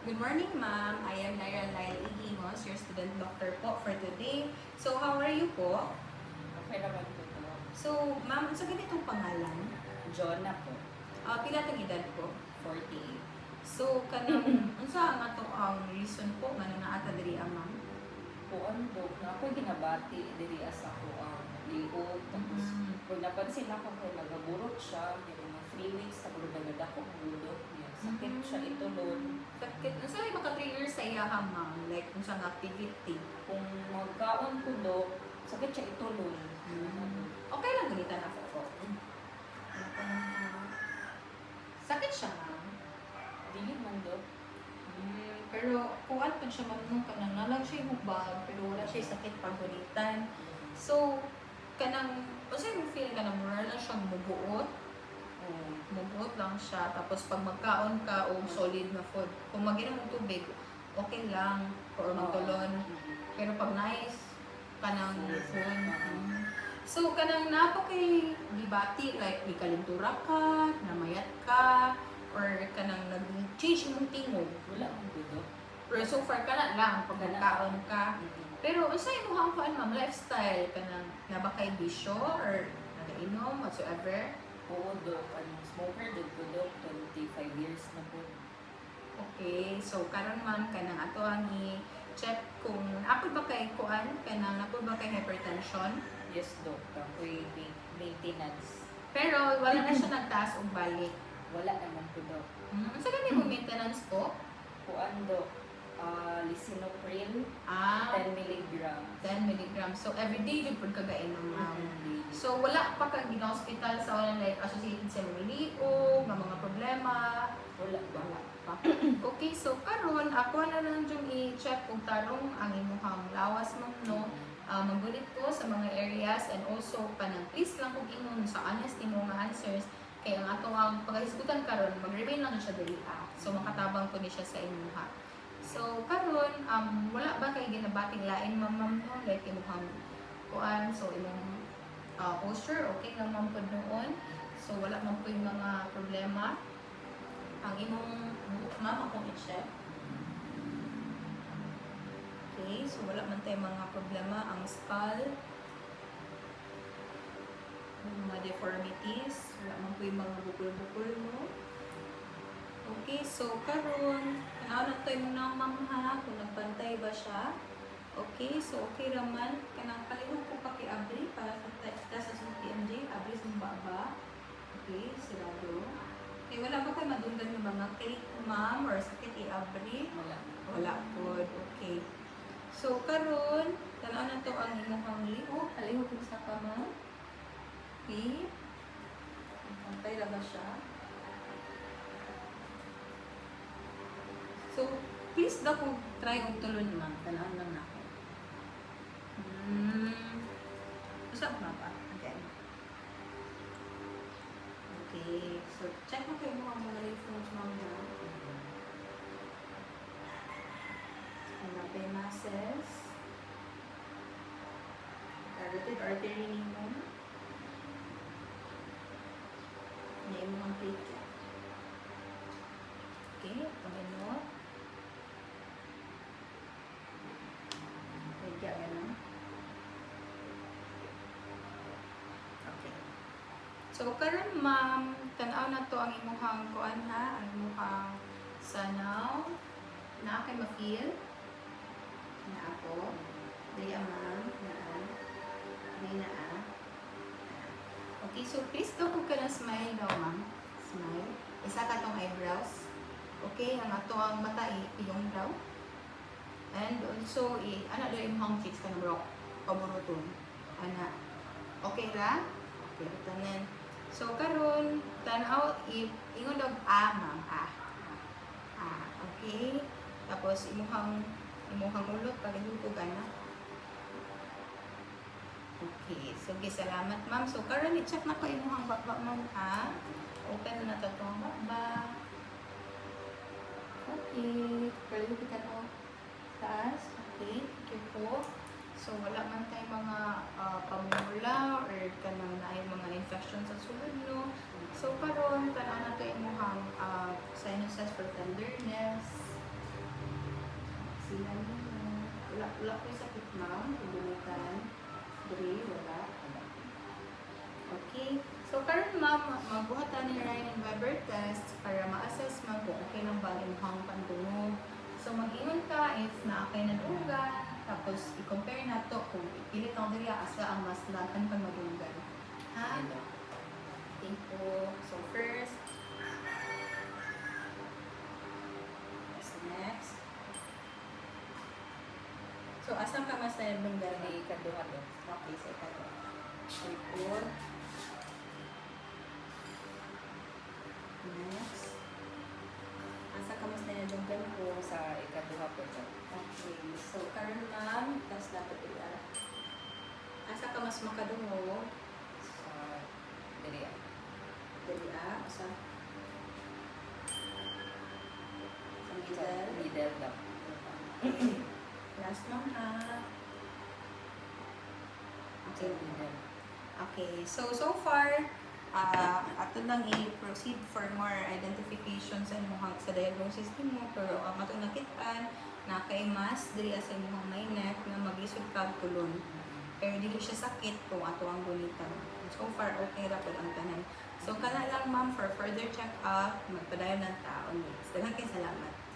Good morning, ma'am. I am Naira Lyle Igimos, your student doctor po for today. So, how are you po? Okay naman po ito. So, ma'am, sa ganitong pangalan, Jonah po, pila tong edad po? 48. So, kanang, unsa nga to ang reason po nga naata diri ang ma'am? Kuan do, na ako ginabati diri asa ko ang liog. Tapos, kung napansin ako kay nagaburot siya, may mga 3 weeks, tapos nagdagad ako bulot niya. Sakit siya itulon. Sakit, unsa may maka-trigger sa iya ha, ma'am? Like, unsa nga activity? Kung magkaon ko do, sakit siya itulon. Okay lang ganita na po. Sakit siya, ma'am. Dili man do. Pero kuan pa siya manong kanang nalang siya hubag pero wala siya sakit pagkulitan. So kanang kasi yung feeling ka na mura lang siyang mubuot. Mubuot lang siya tapos pag magkaon ka o solid na food, kung maginom mo tubig, okay lang or magtulon. Pero pag nice kanang food. So kanang napa kay gibati like ikalintura ka, namayat ka, or kanang nag-change mong tingog. Wala mong gudo. Pero so far ka na lang pag nagkaon ka. Pero unsa imong kuan ma'am lifestyle kanang nabakay bisyo or nagainom whatsoever? Oo do, kanang smoker do ko do, 25 years na po. Okay, so karon man kanang ato ang i-check kung ako ba kay kuan kanang ako ba kay hypertension. Yes do, kapoy maintenance. Pero wala na siya nagtaas og balik. Wala naman po do. Unsa gani mo maintenance po? Kuan do, lisinopril, 10 mg. 10 milligrams. So everyday jud pud kagainom ma'am. So wala pa kang gina-hospital sa wala like associated sa mga liog, mga problema. Wala ba? Wala pa. Okay, so karon ako na lang yung i-check kung tarong ang imuhang lawas mo no. Magulit ko sa mga areas and also panang please lang kung ingon sa honest nimo nga answers kay ang ato ang paghisgutan karon mag-remain lang siya dali so makatabang ko ni siya sa imuha. So karon wala ba kay ginabating lain ma'am no like imuhang kuan so imong posture okay lang ma'am pud noon. So wala man po yung mga problema. Ang imong ma'am akong i-check. Okay, so wala man tayong mga problema. Ang skull, mga deformities, wala man po yung mga bukol-bukol mo. Okay, so karon tanaw na tayo muna ma'am ha, kung nagbantay ba siya. Okay, so okay raman. Kanang palihog ko pakiabri para sa TMJ, abri sa baba. Okay, sirado. Okay, wala ba kayo madunggan yung mga cake ma'am or sakit i-abri? Wala. Wala po. Okay. So, karon tanaw na to ang imuhang liog. Halihog kung sa kama. Okay. Pantay lang siya. So, please daw kung try og tulon ma'am. Tanaw lang na ako. Usap na ba? Okay. Okay. So, check mo kayo mga lymph nodes ma'am na. Mga muscles, carotid artery nimo, na imong plate. Okay, pagano. Medya ganun. Okay. So, karon ma'am, tanaw na to ang imuhang kuan ha, ang imuhang sanaw na kay ma-feel na ako. Dili ma'am, na okay, so please daw kung ka na smile daw ma'am. Smile. Isa ka tong eyebrows. Okay, ang ato ang mata iyong daw. And also, ana daw yung hang cheeks ka na bro. Paburuton. Ana. Okay ra? Okay, tanan. So, karon tanaw, ingon daw, ma'am, okay. Tapos, imuhang ulot, pagihutog, ana. Okay, so, salamat, ma'am. So, karon i-check na ko imuhang bakba, ma'am, ha? Open na to itong bakba. Okay, palihuti ka to. Taas, okay, thank you po. So, wala man tayong mga pamumula or kanang naay mga infection sa sulod, no? So, karon tanaw na to imuhang sinuses for tenderness. wala ko sakit ma'am, gumitan. Diri, wala. Okay. So karon ma'am, magbuhatan ni Ryan ng Weber test para ma-assess man kung okay lang ba ang imong pantunog. So mag-ingon ka if naakay na dugan, tapos i-compare na to kung ipilit ang diri asa ang mas latan pang madugan. Ha? Thank you. So first, next. So asa ka mas na dugan? Di ikaduha do. Okay, so ito. Report. Next. Asa ka mas na dugan ko? Sa ikaduha po ito. Okay, so karon ma'am, tas dapat i-ara. Asa ka mas makadungo? Sa diri. Dali asa? Sa Sa middle. middle daw. Okay. Last ma'am ha. Sa middle. Okay, so far, ato lang i-proceed for more identification sa imong sa diagnosis nimo, pero ang ato nakitaan na kay mas diri sa imong may neck na maglisod kag tulon. Pero dili siya sakit kung ato ang gulitan. So far, okay ra pud ang tanan. So kana lang ma'am, for further check-up, magpadayon ng taon. Daghang kay salamat.